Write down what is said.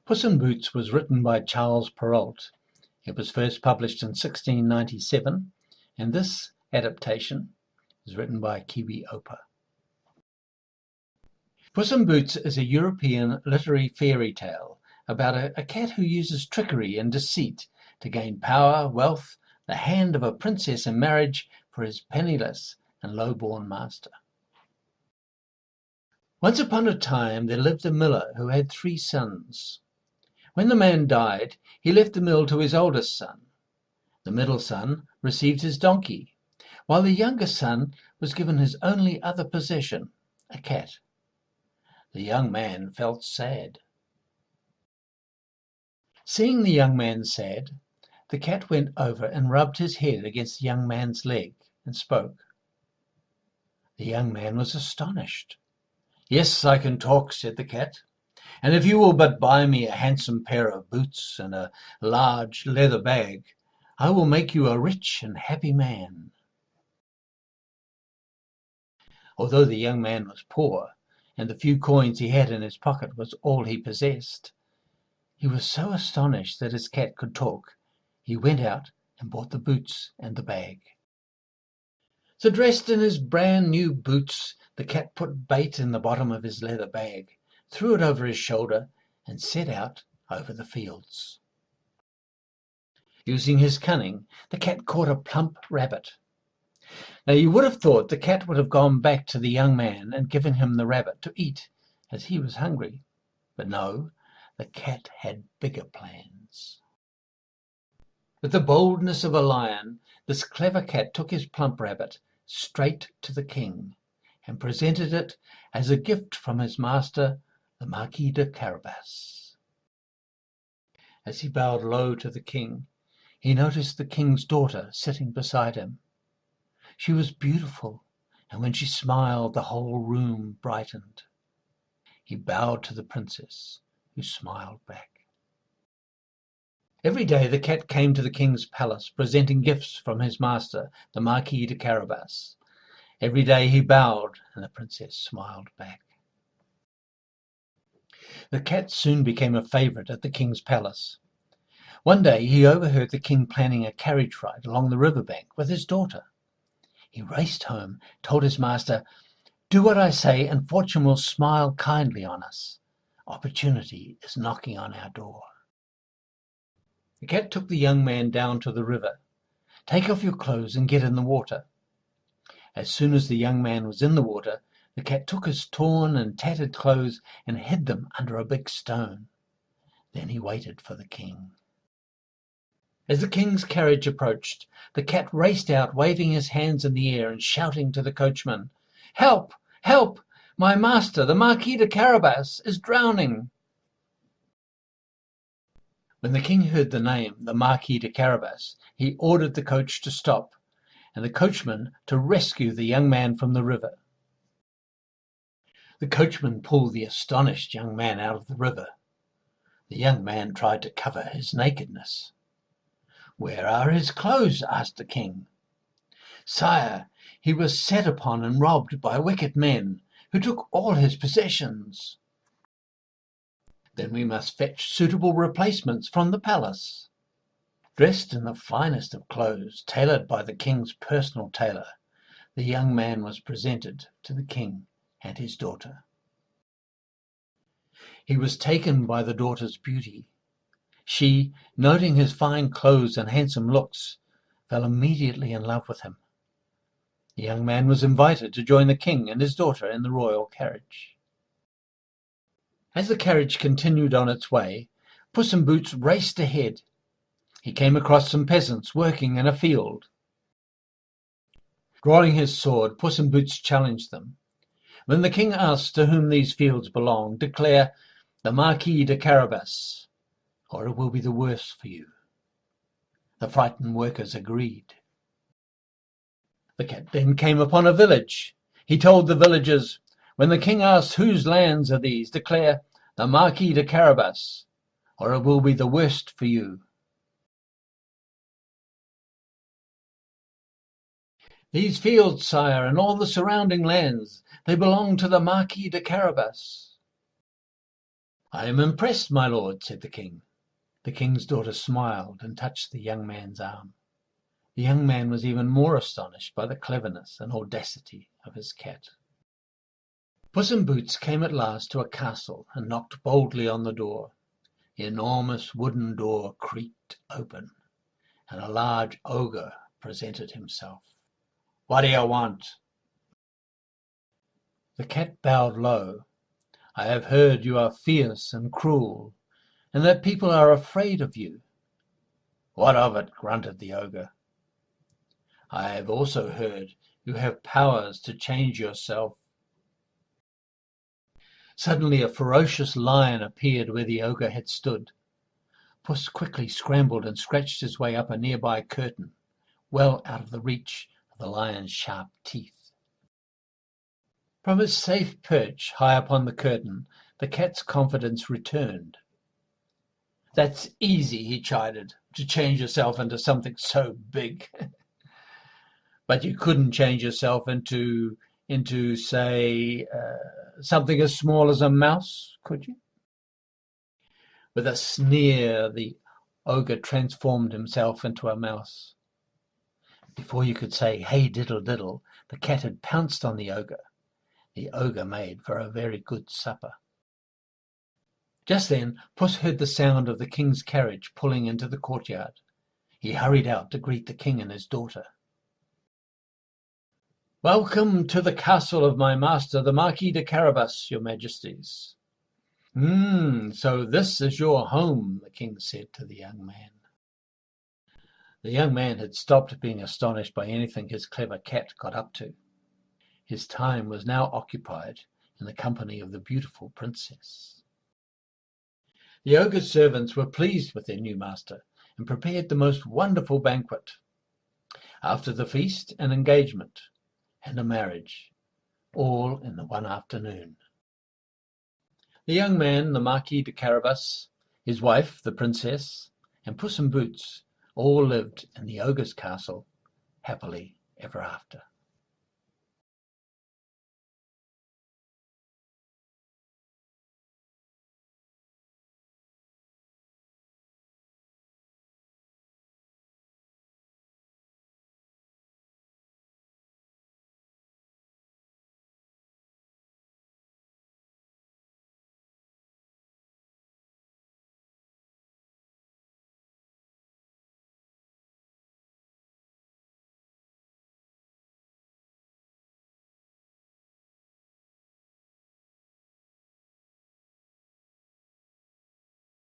Puss in Boots was written by Charles Perrault. It was first published in 1697, and this adaptation is written by Kiwi Opa. Puss in Boots is a European literary fairy tale about a cat who uses trickery and deceit to gain power, wealth, the hand of a princess in marriage for his penniless and low-born master. Once upon a time there lived a miller who had 3 sons. When the man died, he left the mill to his oldest son. The middle son received his donkey, while the younger son was given his only other possession, a cat. The young man felt sad. Seeing the young man sad, the cat went over and rubbed his head against the young man's leg and spoke. The young man was astonished. "Yes, I can talk," said the cat, "and if you will but buy me a handsome pair of boots and a large leather bag, I will make you a rich and happy man." Although the young man was poor, and the few coins he had in his pocket was all he possessed, he was so astonished that his cat could talk, he went out and bought the boots and the bag. So dressed in his brand new boots, the cat put bait in the bottom of his leather bag, threw it over his shoulder, and set out over the fields. Using his cunning, the cat caught a plump rabbit. Now you would have thought the cat would have gone back to the young man and given him the rabbit to eat, as he was hungry. But no, the cat had bigger plans. With the boldness of a lion, this clever cat took his plump rabbit straight to the king, and presented it as a gift from his master, the Marquis de Carabas. As he bowed low to the king, he noticed the king's daughter sitting beside him. She was beautiful, and when she smiled, the whole room brightened. He bowed to the princess, who smiled back. Every day the cat came to the king's palace, presenting gifts from his master, the Marquis de Carabas. Every day he bowed, and the princess smiled back. The cat soon became a favourite at the king's palace. One day he overheard the king planning a carriage ride along the river bank with his daughter. He raced home, told his master, "Do what I say, and fortune will smile kindly on us. Opportunity is knocking on our door." The cat took the young man down to the river. "Take off your clothes and get in the water." As soon as the young man was in the water, the cat took his torn and tattered clothes and hid them under a big stone. Then he waited for the king. As the king's carriage approached, the cat raced out, waving his hands in the air and shouting to the coachman, "Help! Help! My master, the Marquis de Carabas, is drowning." When the king heard the name, the Marquis de Carabas, he ordered the coach to stop, and the coachman to rescue the young man from the river. The coachman pulled the astonished young man out of the river. The young man tried to cover his nakedness. "Where are his clothes?" asked the king. "Sire, he was set upon and robbed by wicked men, who took all his possessions." "Then we must fetch suitable replacements from the palace." Dressed in the finest of clothes, tailored by the king's personal tailor, the young man was presented to the king and his daughter. He was taken by the daughter's beauty. She, noting his fine clothes and handsome looks, fell immediately in love with him. The young man was invited to join the king and his daughter in the royal carriage. As the carriage continued on its way, Puss in Boots raced ahead. He came across some peasants working in a field. Drawing his sword, Puss in Boots challenged them. When the king asked to whom these fields belonged, declare, "The Marquis de Carabas, or it will be the worse for you." The frightened workers agreed. The cat then came upon a village. He told the villagers, "When the king asks whose lands are these, declare, 'The Marquis de Carabas, or it will be the worst for you.'" "These fields, sire, and all the surrounding lands, they belong to the Marquis de Carabas." "I am impressed, my lord," said the king. The king's daughter smiled and touched the young man's arm. The young man was even more astonished by the cleverness and audacity of his cat. Puss in Boots came at last to a castle and knocked boldly on the door. The enormous wooden door creaked open, and a large ogre presented himself. "What do you want?" The cat bowed low. "I have heard you are fierce and cruel, and that people are afraid of you." "What of it?" grunted the ogre. "I have also heard you have powers to change yourself." Suddenly a ferocious lion appeared where the ogre had stood. Puss quickly scrambled and scratched his way up a nearby curtain, well out of the reach of the lion's sharp teeth. From his safe perch high upon the curtain, the cat's confidence returned. "That's easy," he chided, "to change yourself into something so big." "But you couldn't change yourself into say, something as small as a mouse, could you?" With a sneer, the ogre transformed himself into a mouse. Before you could say, "Hey, diddle, diddle," the cat had pounced on the ogre. The ogre made for a very good supper. Just then Puss heard the sound of the king's carriage pulling into the courtyard. He hurried out to greet the king and his daughter. "Welcome to the castle of my master, the Marquis de Carabas, your majesties." So this is your home," the king said to the young man. The young man had stopped being astonished by anything his clever cat got up to. His time was now occupied in the company of the beautiful princess. The ogre's servants were pleased with their new master and prepared the most wonderful banquet. After the feast, an engagement and a marriage, all in the one afternoon. The young man, the Marquis de Carabas, his wife, the princess, and Puss in Boots all lived in the ogre's castle happily ever after.